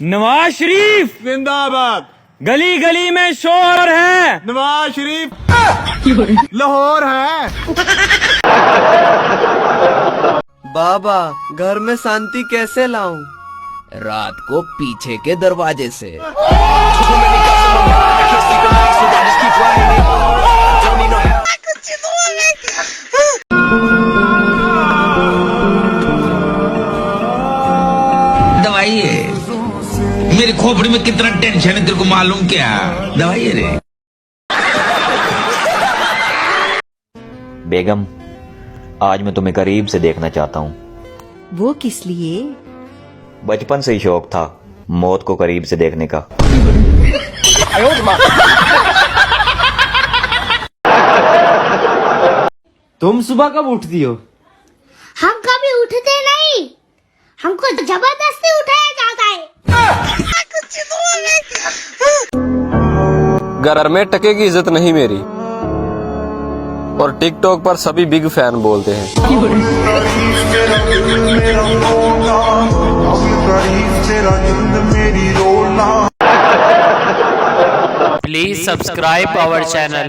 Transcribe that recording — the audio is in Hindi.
नवाज शरीफ जिंदाबाद। गली गली में शोर है। नवाज शरीफ लाहौर है। बाबा घर में शांति कैसे लाऊं? रात को पीछे के दरवाजे से। दवाई है, मेरी खोपड़ी में कितना टेंशन है तेरे को मालूम क्या? दवाई है रे। बेगम, आज मैं तुम्हें करीब से देखना चाहता हूँ। वो किस लिए? बचपन से ही शौक था मौत को करीब से देखने का। तुम सुबह कब उठती हो? हम कभी उठते नहीं, हमको जबरदस्ती उठाया जाता है। घर में टके की इज्जत नहीं मेरी, और टिकटॉक पर सभी बिग फैन बोलते हैं। Please subscribe our channel.